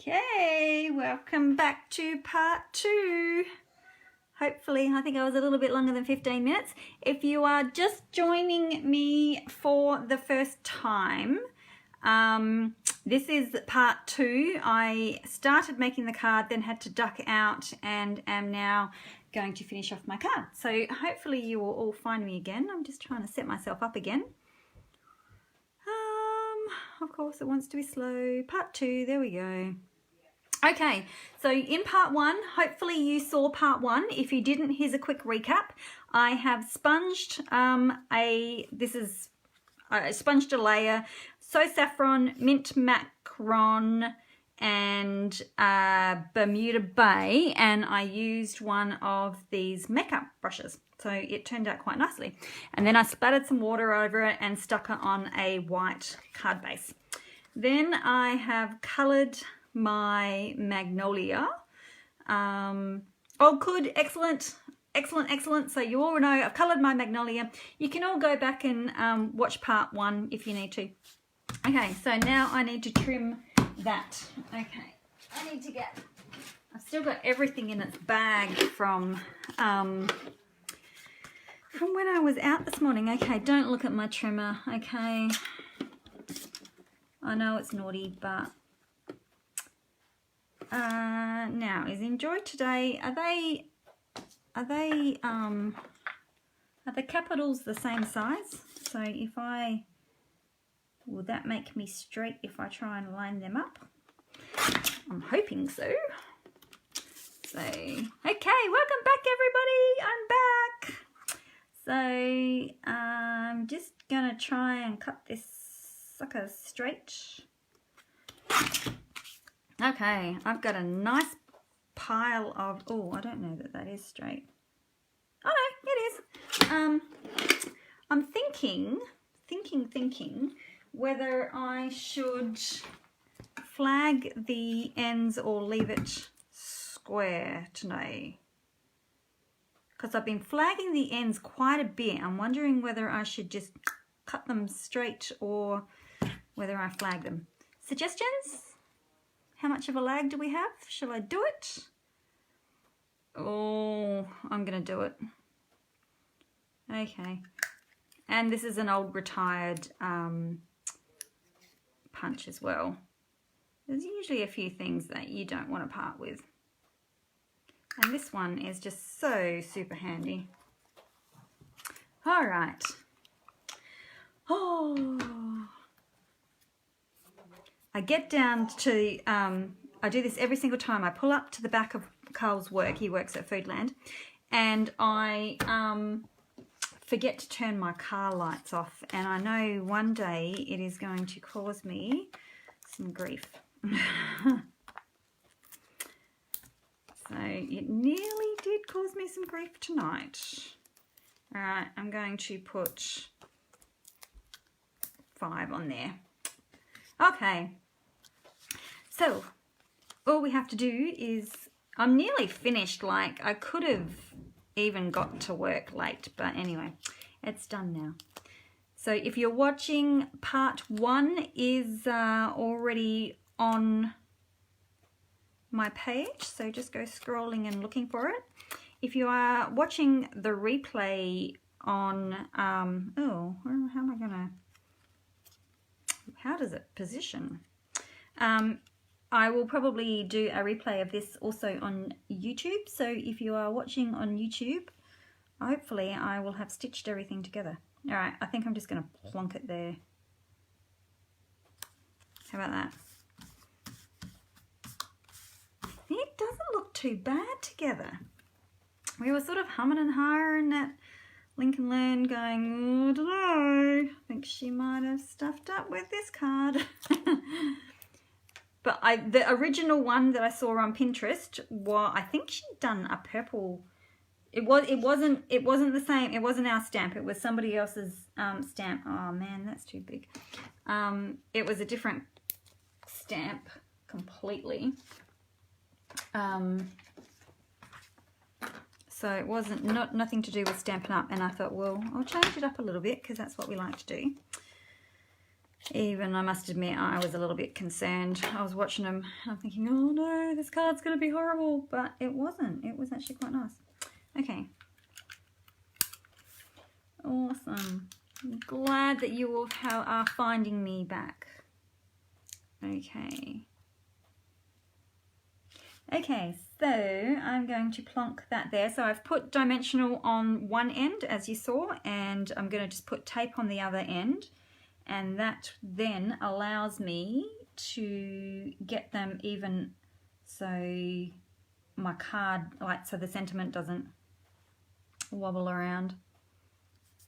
Okay, welcome back to part 2. Hopefully, I think I was a little bit longer than 15 minutes. If you are just joining me for the first time, this is part 2. I started making the card, then had to duck out and am now going to finish off my card. So hopefully you will all find me again. I'm just trying to set myself up again. Of course, it wants to be slow. Part 2, there we go. Okay, so in part 1, hopefully you saw part 1. If you didn't, here's a quick recap. I have sponged I sponged a layer, So Saffron, Mint Macaron, and Bermuda Bay, and I used one of these makeup brushes. So it turned out quite nicely. And then I splattered some water over it and stuck it on a white card base. Then I have coloured my Magnolia. Excellent. So you all know I've coloured my Magnolia. You can all go back and watch part 1 if you need to. Okay, so now I need to trim that. Okay, I've still got everything in its bag from when I was out this morning. Okay, don't look at my trimmer, okay? I know it's naughty, but now is Enjoy Today. Are the capitals the same size? So will that make me straight if I try and line them up? I'm hoping so. So, okay, welcome back everybody. I'm back. So, I'm just gonna try and cut this sucker straight. Okay, I've got a nice pile of, oh, I don't know that is straight. Oh no, it is. I'm thinking whether I should flag the ends or leave it square today. Because I've been flagging the ends quite a bit. I'm wondering whether I should just cut them straight or whether I flag them. Suggestions? How much of a lag do we have? Shall I do it? Oh, I'm going to do it. Okay. And this is an old retired punch as well. There's usually a few things that you don't want to part with. And this one is just so super handy. All right. Oh. I get down to, I do this every single time. I pull up to the back of Carl's work. He works at Foodland. And I forget to turn my car lights off. And I know one day it is going to cause me some grief. So it nearly did cause me some grief tonight. All right, I'm going to put 5 on there. Okay, so all we have to do is, I'm nearly finished. Like, I could have even got to work late, but anyway, it's done now. So if you're watching, part 1 is already on my page, so just go scrolling and looking for it. If you are watching the replay on, oh, how am I gonna, how does it position? I will probably do a replay of this also on YouTube. So if you are watching on YouTube, hopefully I will have stitched everything together. All right, I think I'm just going to plonk it there. How about that? It doesn't look too bad together. We were sort of humming and hawing at Lincoln Learn going, oh, I don't know, I think she might have stuffed up with this card. But the original one that I saw on Pinterest, I think she'd done a purple. It wasn't the same. It wasn't our stamp. It was somebody else's stamp. Oh man, that's too big. It was a different stamp completely. So it wasn't nothing to do with Stampin' Up. And I thought, well, I'll change it up a little bit because that's what we like to do. Even, I must admit, I was a little bit concerned. I was watching them, I'm thinking, oh no, this card's going to be horrible. But it wasn't. It was actually quite nice. Okay. Awesome. I'm glad that you all are finding me back. Okay. Okay, so I'm going to plonk that there. So I've put dimensional on one end, as you saw, and I'm going to just put tape on the other end. And that then allows me to get them even so my card, like, so the sentiment doesn't wobble around.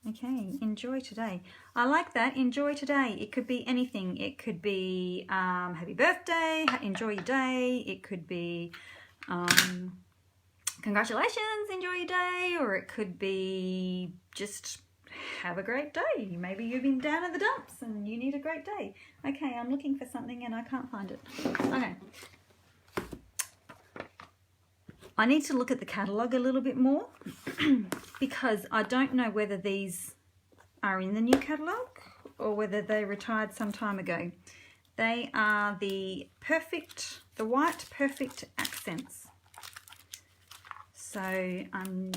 Okay, enjoy today. I like that, enjoy today. It could be anything. It could be happy birthday, enjoy your day. It could be congratulations, enjoy your day. Or it could be just have a great day. Maybe you've been down in the dumps and you need a great day. Okay, I'm looking for something and I can't find it. Okay. I need to look at the catalogue a little bit more because I don't know whether these are in the new catalogue or whether they retired some time ago. They are the white perfect accents. So I'm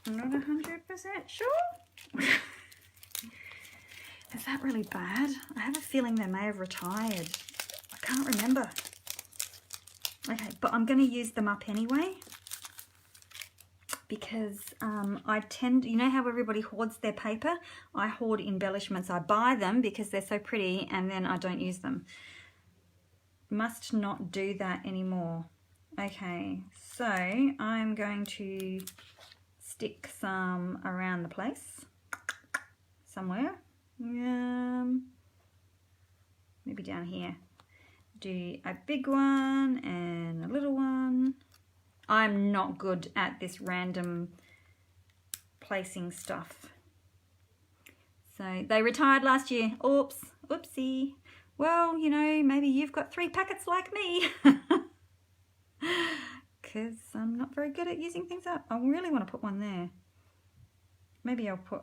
not 100% sure. Is that really bad? I have a feeling they may have retired. I can't remember. Okay, but I'm going to use them up anyway because I tend, you know how everybody hoards their paper? I hoard embellishments. I buy them because they're so pretty and then I don't use them. Must not do that anymore. Okay, so I'm going to stick some around the place somewhere. Maybe down here. Do a big one and a little one. I'm not good at this random placing stuff. So they retired last year. Oops, oopsie. Well, you know, maybe you've got 3 packets like me. Because I'm not very good at using things up. I really want to put one there. Maybe I'll put...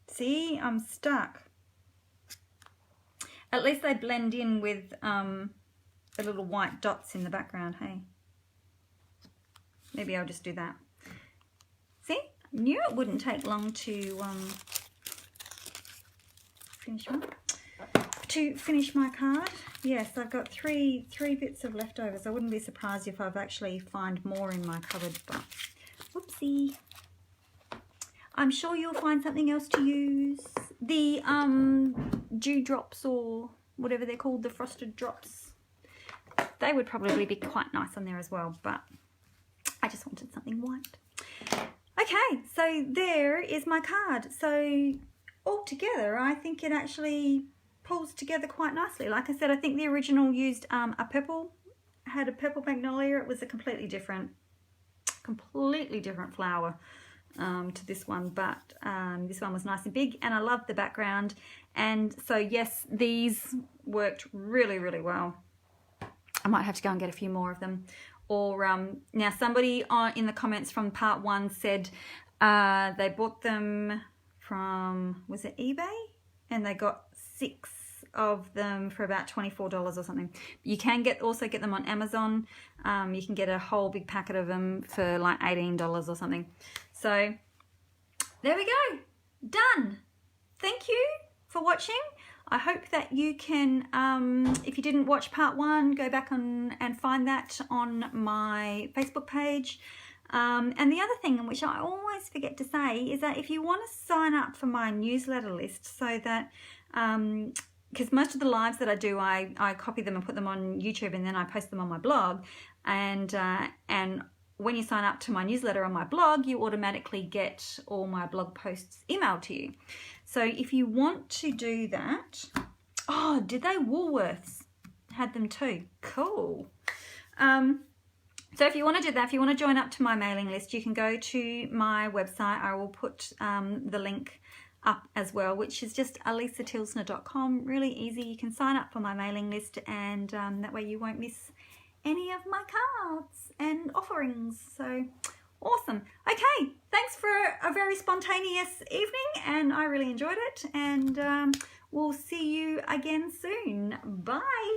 See, I'm stuck. At least they blend in with the little white dots in the background, hey? Maybe I'll just do that. See? I knew it wouldn't take long to finish my card. Yes, I've got three bits of leftovers. I wouldn't be surprised if I've actually find more in my cupboard, but whoopsie. I'm sure you'll find something else to use. The dewdrops or whatever they're called, the frosted drops. They would probably be quite nice on there as well, but I just wanted something white. Okay, so there is my card. So altogether, I think it actually pulls together quite nicely. Like I said, I think the original used a purple, had a purple magnolia. It was a completely different flower to this one, but this one was nice and big and I loved the background. And so yes, these worked really, really well. I might have to go and get a few more of them. Or now somebody in the comments from part 1 said they bought them from, was it eBay? And they got 6 of them for about $24 or something. You can also get them on Amazon. You can get a whole big packet of them for like $18 or something. So there we go, done. Thank you for watching. I hope that you can, if you didn't watch part 1, go back and find that on my Facebook page. And the other thing, which I always forget to say, is that if you want to sign up for my newsletter list so that, because most of the lives that I do, I copy them and put them on YouTube and then I post them on my blog. And when you sign up to my newsletter on my blog, you automatically get all my blog posts emailed to you. So if you want to do that, oh, did they? Woolworths had them too. Cool. So if you want to do that, if you want to join up to my mailing list, you can go to my website. I will put the link up as well, which is just alisatilsner.com. Really easy. You can sign up for my mailing list and that way you won't miss any of my cards and offerings. So Awesome. Okay, thanks for a very spontaneous evening, and I really enjoyed it, and we'll see you again soon. Bye.